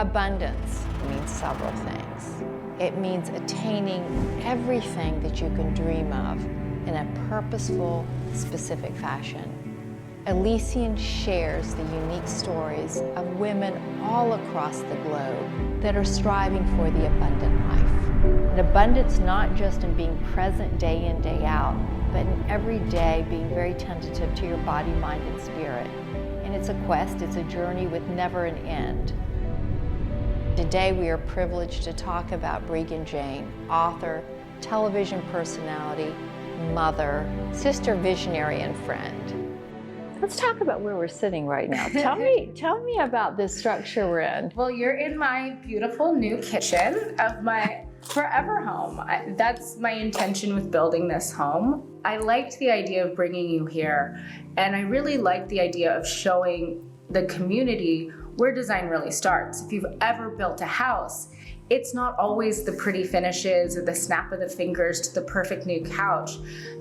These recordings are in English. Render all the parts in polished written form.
Abundance means several things. It means attaining everything that you can dream of in a purposeful, specific fashion. Elysian shares the unique stories of women all across the globe that are striving for the abundant life. And abundance not just in being present day in, day out, but in every day being very tentative to your body, mind, and spirit. And it's a quest, it's a journey with never an end. Today we are privileged to talk about Breegan Jane, author, television personality, mother, sister, visionary, and friend. Let's talk about where we're sitting right now. Tell me about this structure we're in. Well, you're in my beautiful new kitchen of my forever home. That's my intention with building this home. I liked the idea of bringing you here, and I really liked the idea of showing the community where design really starts. If you've ever built a house, it's not always the pretty finishes or the snap of the fingers to the perfect new couch.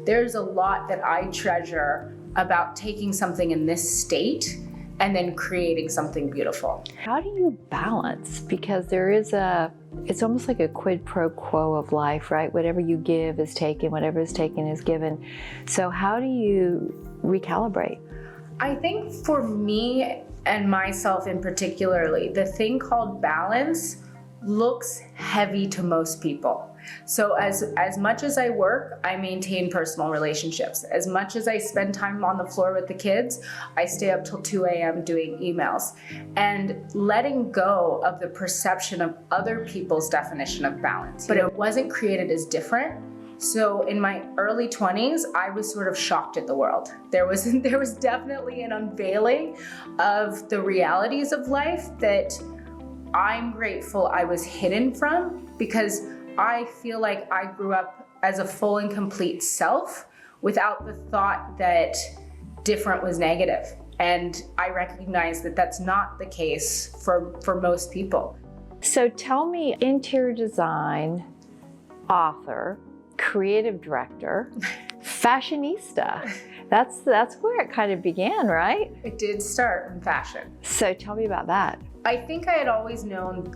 There's a lot that I treasure about taking something in this state and then creating something beautiful. How do you balance? Because it's almost like a quid pro quo of life, right? Whatever you give is taken, whatever is taken is given. So how do you recalibrate? I think for me and myself in particularly, the thing called balance looks heavy to most people. So as much as I work, I maintain personal relationships. As much as I spend time on the floor with the kids, I stay up till 2 a.m. doing emails. And letting go of the perception of other people's definition of balance. But it wasn't created as different. So in my early 20s, I was sort of shocked at the world. There was definitely an unveiling of the realities of life that I'm grateful I was hidden from, because I feel like I grew up as a full and complete self without the thought that different was negative. And I recognize that that's not the case for most people. So tell me, interior design, author, creative director, fashionista. That's where it kind of began, right? It did start in fashion. So tell me about that. I think I had always known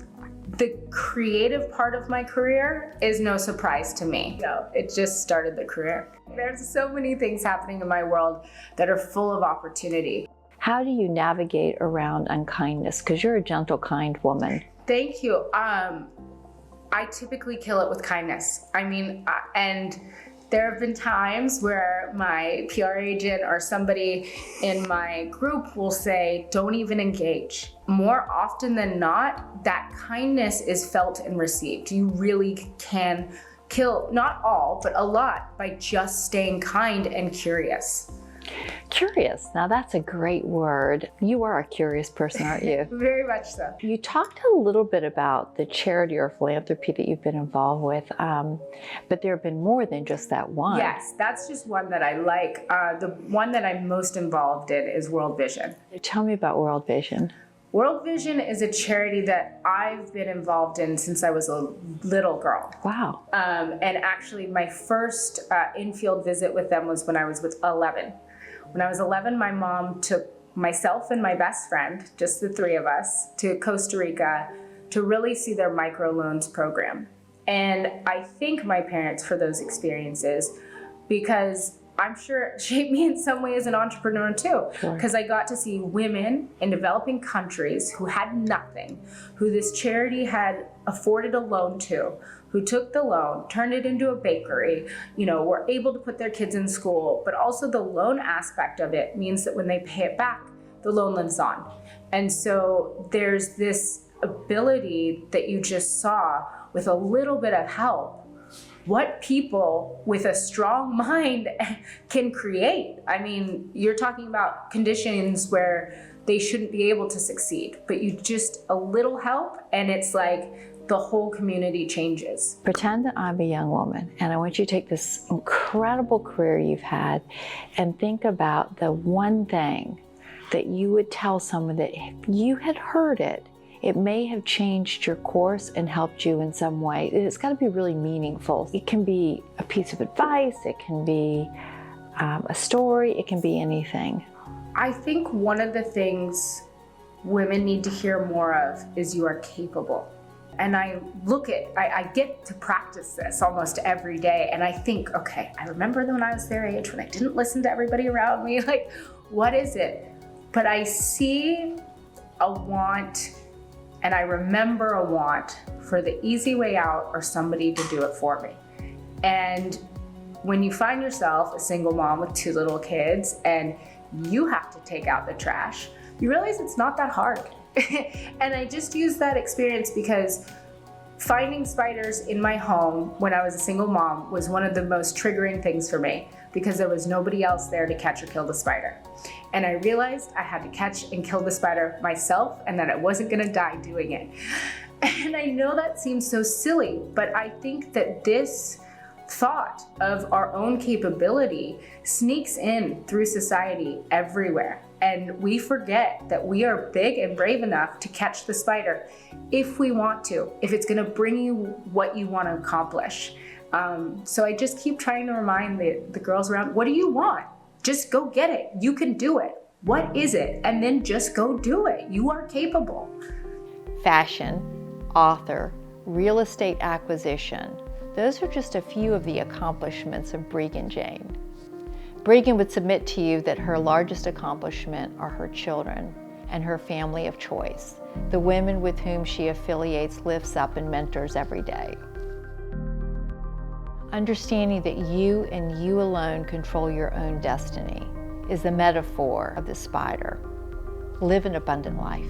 the creative part of my career is no surprise to me. No, it just started the career. There's so many things happening in my world that are full of opportunity. How do you navigate around unkindness? Because you're a gentle, kind woman. Thank you. I typically kill it with kindness. And there have been times where my PR agent or somebody in my group will say, don't even engage. More often than not, that kindness is felt and received. You really can kill, not all, but a lot, by just staying kind and curious. Curious, now that's a great word. You are a curious person, aren't you? Very much so. You talked a little bit about the charity or philanthropy that you've been involved with, but there have been more than just that one. Yes, that's just one that I like. The one that I'm most involved in is World Vision. Tell me about World Vision. World Vision is a charity that I've been involved in since I was a little girl. Wow. And actually my first in-field visit with them was when I was 11. When I was 11, my mom took myself and my best friend, just the three of us, to Costa Rica to really see their microloans program. And I thank my parents for those experiences, because I'm sure it shaped me in some way as an entrepreneur too. Because I got to see women in developing countries who had nothing, who this charity had afforded a loan to, who took the loan, turned it into a bakery, were able to put their kids in school, but also the loan aspect of it means that when they pay it back, the loan lives on. And so there's this ability that you just saw with a little bit of help, what people with a strong mind can create. I mean, you're talking about conditions where they shouldn't be able to succeed, but you just a little help and it's like the whole community changes. Pretend that I'm a young woman and I want you to take this incredible career you've had and think about the one thing that you would tell someone that if you had heard it, it may have changed your course and helped you in some way. It's got to be really meaningful. It can be a piece of advice, it can be a story, it can be anything. I think one of the things women need to hear more of is you are capable. And I get to practice this almost every day. And I think, okay, I remember when I was their age, when I didn't listen to everybody around me, like, what is it? But I see a want, and I remember a want for the easy way out or somebody to do it for me. And when you find yourself a single mom with 2 little kids and you have to take out the trash, you realize it's not that hard. And I just use that experience because finding spiders in my home when I was a single mom was one of the most triggering things for me because there was nobody else there to catch or kill the spider. And I realized I had to catch and kill the spider myself and that I wasn't gonna die doing it. And I know that seems so silly, but I think that this thought of our own capability sneaks in through society everywhere. And we forget that we are big and brave enough to catch the spider if we want to, if it's gonna bring you what you wanna accomplish. So I just keep trying to remind the girls around, what do you want? Just go get it. You can do it. What is it? And then just go do it. You are capable. Fashion, author, real estate acquisition. Those are just a few of the accomplishments of Breegan Jane. Breegan would submit to you that her largest accomplishment are her children and her family of choice, the women with whom she affiliates, lifts up, and mentors every day. Understanding that you and you alone control your own destiny is the metaphor of the spider. Live an abundant life.